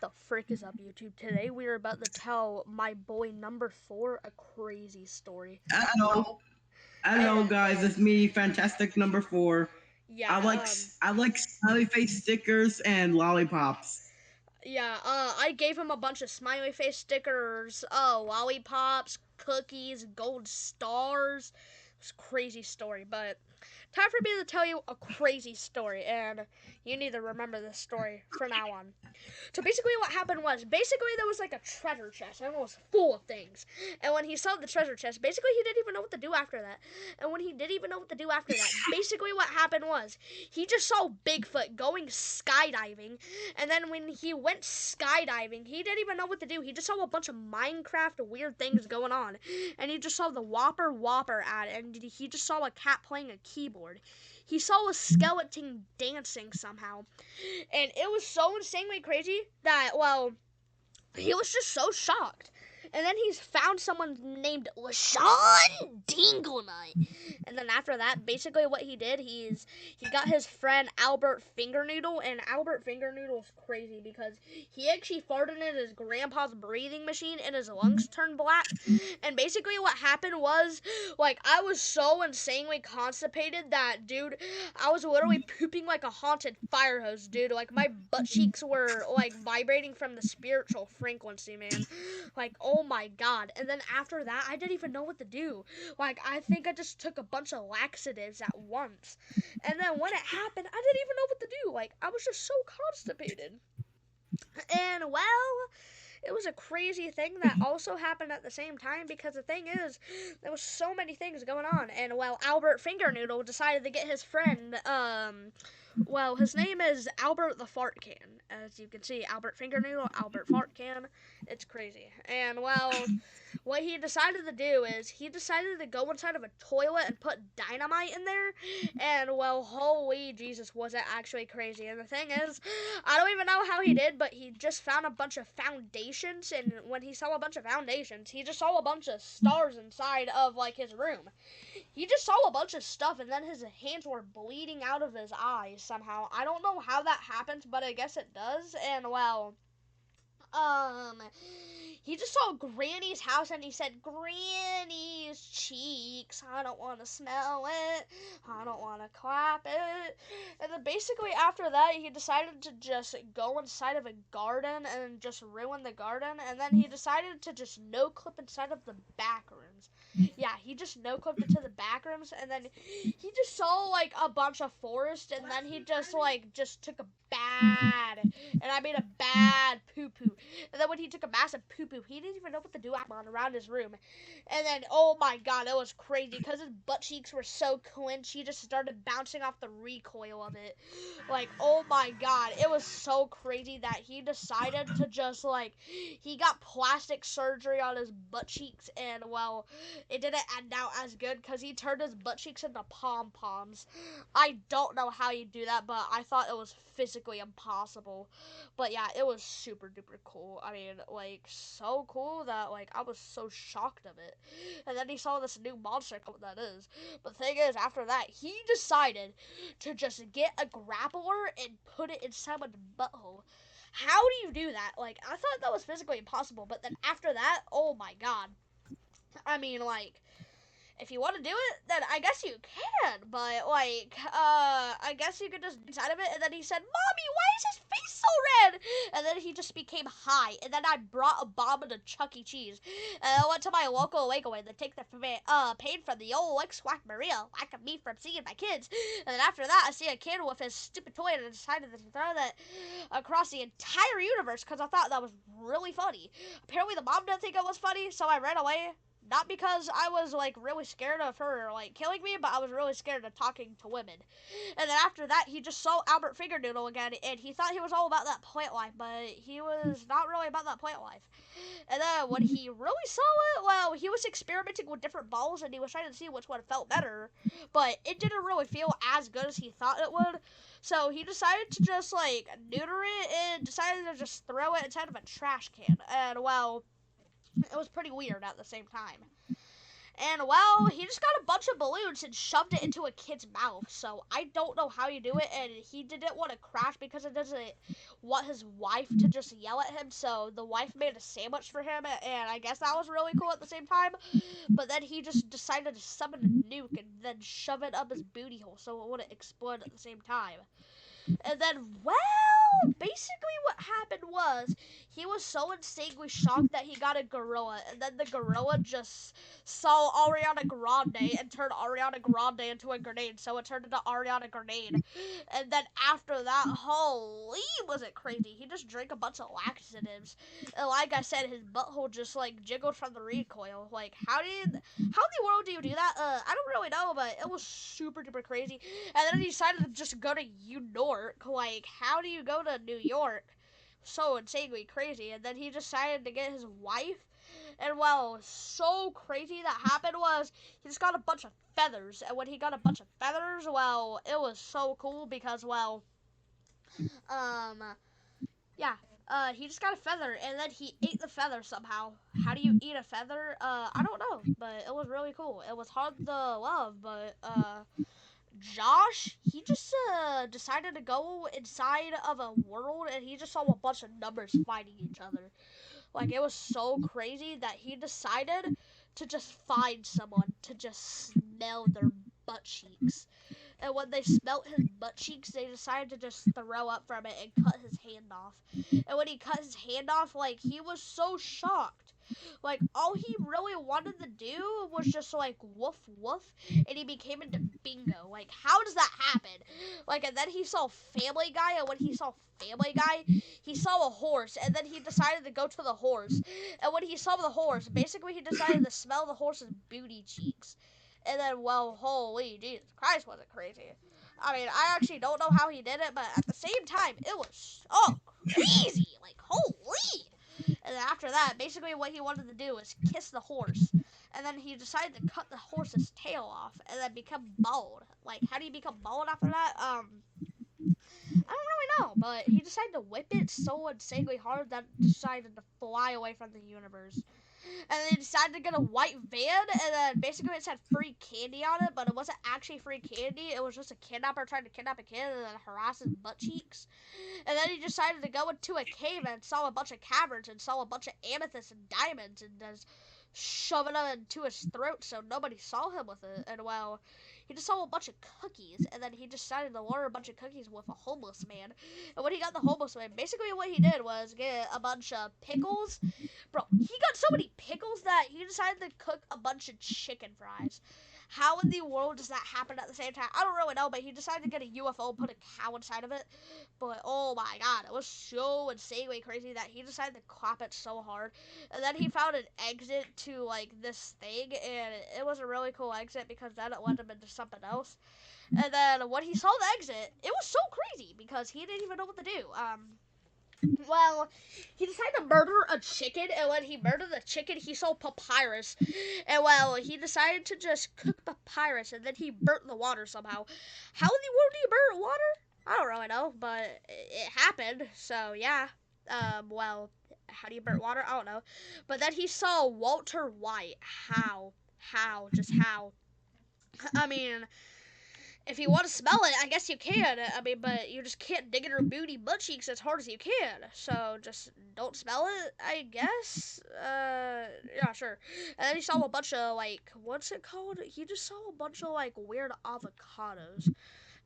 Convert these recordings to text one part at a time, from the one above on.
What the frick is up, YouTube? Today we are about to tell my boy number 4 a crazy story. Hello, hello, And guys. It's me, Fantastic Number Four. I yeah, like I like smiley face stickers and lollipops. I gave him a bunch of smiley face stickers, lollipops, cookies, gold stars. It was a crazy story, but time for me to tell you a crazy story, and you need to remember this story from now on. So basically, what happened was there was like a treasure chest, and it was full of things. And when he saw the treasure chest, basically he didn't even know what to do after that. And when he didn't even know what to do after that, basically what happened was he just saw Bigfoot going skydiving, and then when he went skydiving, he didn't even know what to do. He just saw a bunch of Minecraft weird things going on, and he just saw the Whopper Whopper ad, and he just saw a cat playing a keyboard. He saw a skeleton dancing somehow, and it was so insanely crazy that, well, he was just so shocked. And then he's found someone named LaShawn Dinglenut. And then after that, basically what he did, he got his friend Albert Fingernoodle, and Albert Fingernoodle's crazy because he actually farted in his grandpa's breathing machine and his lungs turned black. And basically what happened was, like, I was so insanely constipated that, dude, I was literally pooping like a haunted fire hose, dude. Like, my butt cheeks were, like, vibrating from the spiritual frequency, man. Like, oh my god. And then after that, I didn't even know what to do. Like, I think I just took a bunch of laxatives at once. And then when it happened, I didn't even know what to do. Like, I was just so constipated. And, well, it was a crazy thing that also happened at the same time, because the thing is, there was so many things going on. And, well, Albert Fingernoodle decided to get his friend, well, his name is Albert the Fart Can. As you can see, Albert Fingernoodle, Albert Fart Can. It's crazy. And, well, what he decided to do is he decided to go inside of a toilet and put dynamite in there. And, well, holy Jesus, was it actually crazy. And the thing is, I don't even know how he did, but he just found a bunch of foundations. And when he saw a bunch of foundations, he just saw a bunch of stars inside of, like, his room. He just saw a bunch of stuff, and then his hands were bleeding out of his eyes somehow. I don't know how that happens, but I guess it does. And, well, um, he just saw Granny's house, and he said, "Granny's cheeks. I don't want to smell it. I don't want to clap it." And then basically after that, he decided to just go inside of a garden and just ruin the garden. And then he decided to just no clip inside of the back rooms. Yeah, he just no clipped into the back rooms, and then he just saw like a bunch of forest, and then he just like just took a bad, and I mean a bad poo poo. And then when he took a massive poo poo, he didn't even know what to do around his room. And then, oh my god, it was crazy because his butt cheeks were so clenched. He just started bouncing off the recoil of it. Like, oh my god, it was so crazy that he decided to just, like, he got plastic surgery on his butt cheeks, and, well, it didn't end out as good because he turned his butt cheeks into pom poms. I don't know how you do that, but I thought it was physically impossible. But yeah, it was super duper cool. I mean, like, so cool that, like, I was so shocked of it. And then he saw this new monster, what that is. But the thing is, after that, he decided to just get a grappler and put it inside my butthole. How do you do that? Like, I thought that was physically impossible, but then after that, oh my god. I mean, like, if you want to do it, then I guess you can. But, like, I guess you could just inside of it. And then he said, "Mommy, why is his face so red?" And then he just became high. And then I brought a bomb to Chuck E. Cheese. And I went to my local Wakeaway to take the pain from the old ex-wife Maria, like me from seeing my kids. And then after that, I see a kid with his stupid toy, and I decided to throw that across the entire universe because I thought that was really funny. Apparently, the mom didn't think it was funny, so I ran away. Not because I was like really scared of her like killing me, but I was really scared of talking to women. And then after that, he just saw Albert Fingernoodle again, and he thought he was all about that plant life, but he was not really about that plant life. And then when he really saw it, well, he was experimenting with different balls, and he was trying to see which one felt better, but it didn't really feel as good as he thought it would. So he decided to just like neuter it and decided to just throw it inside of a trash can. And well, it was pretty weird at the same time. And well, he just got a bunch of balloons and shoved it into a kid's mouth. So I don't know how you do it, and he didn't want to crash because it doesn't want his wife to just yell at him. So the wife made a sandwich for him, and I guess that was really cool at the same time. But then he just decided to summon a nuke and then shove it up his booty hole so it wouldn't explode at the same time. And then, well, basically what happened was he was so insanely shocked that he got a gorilla, and then the gorilla just saw Ariana Grande and turned Ariana Grande into a grenade, so it turned into Ariana Grenade. And then after that, holy, was it crazy? He just drank a bunch of laxatives, and like I said, his butthole just like jiggled from the recoil. Like, how in the world do you do that? I don't really know, but it was super duper crazy. And then he decided to just go to New York. Like, how do you go to New York? So insanely crazy. And then he decided to get his wife. And well, so crazy that happened was he just got a bunch of feathers. And when he got a bunch of feathers, well, it was so cool because, well, um, yeah. He just got a feather and then he ate the feather somehow. How do you eat a feather? I don't know, but it was really cool. It was hard to love, but Josh, he just decided to go inside of a world and he just saw a bunch of numbers fighting each other. Like, it was so crazy that he decided to just find someone to just smell their butt cheeks. And when they smelt his butt cheeks, they decided to just throw up from it and cut his hand off. And when he cut his hand off, like, he was so shocked. Like, all he really wanted to do was just, like, woof woof, and he became into bingo. Like, how does that happen? Like, and then he saw Family Guy, and when he saw Family Guy, he saw a horse, and then he decided to go to the horse. And when he saw the horse, basically he decided to smell the horse's booty cheeks. And then, well, holy Jesus Christ, was it crazy? I mean, I actually don't know how he did it, but at the same time, it was so crazy. Like, holy. And then after that, basically what he wanted to do was kiss the horse. And then he decided to cut the horse's tail off and then become bald. Like, how do you become bald after that? I don't really know, but he decided to whip it so insanely hard that it decided to fly away from the universe. And then he decided to get a white van, and then basically it said free candy on it, but it wasn't actually free candy. It was just a kidnapper trying to kidnap a kid and then harass his butt cheeks. And then he decided to go into a cave and saw a bunch of caverns and saw a bunch of amethysts and diamonds and just shove it into his throat so nobody saw him with it. And well, he just saw a bunch of cookies, and then he decided to lure a bunch of cookies with a homeless man. And when he got the homeless man, basically what he did was get a bunch of pickles. Bro, he got so many pickles that he decided to cook a bunch of chicken fries. How in the world does that happen at the same time? I don't really know, but he decided to get a UFO and put a cow inside of it. But oh my god, it was so insanely crazy that he decided to clap it so hard. And then he found an exit to like this thing, and it was a really cool exit because then it led him into something else. And then when he saw the exit, it was so crazy because he didn't even know what to do. Well, he decided to murder a chicken, and when he murdered the chicken, he saw papyrus. And well, he decided to just cook papyrus, and then he burnt the water somehow. How in the world do you burn water? I don't really know, but it happened. So yeah. Well, how do you burn water? I don't know. But then he saw Walter White. How? How? Just how? I mean, if you want to smell it, I guess you can. I mean, but you just can't dig in her booty butt cheeks as hard as you can. So just don't smell it, I guess. Yeah, sure. And then he saw a bunch of like, what's it called? He just saw a bunch of like weird avocados.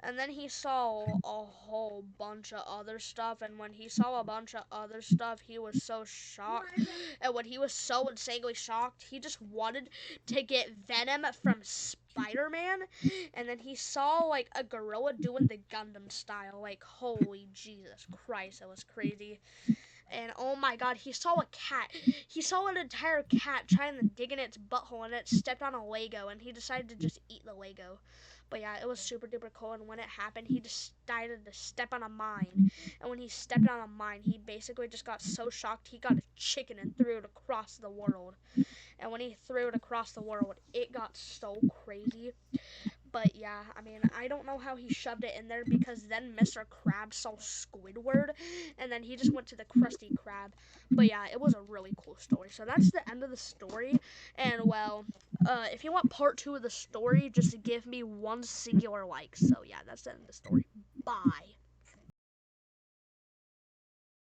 And then he saw a whole bunch of other stuff. And when he saw a bunch of other stuff, he was so shocked. And when he was so insanely shocked, he just wanted to get Venom from Spider-Man. And then he saw like a gorilla doing the Gundam style. Like, holy Jesus Christ, that was crazy. And oh my god, he saw a cat. He saw an entire cat trying to dig in its butthole, and it stepped on a Lego, and he decided to just eat the Lego. But yeah, it was super duper cool, and when it happened, he decided to step on a mine. And when he stepped on a mine, he basically just got so shocked, he got a chicken and threw it across the world. And when he threw it across the world, it got so crazy. But yeah, I mean, I don't know how he shoved it in there because then Mr. Krab saw Squidward and then he just went to the Krusty Krab. But yeah, it was a really cool story. So that's the end of the story. And well, if you want part two of the story, just give me one singular like. So yeah, that's the end of the story. Bye.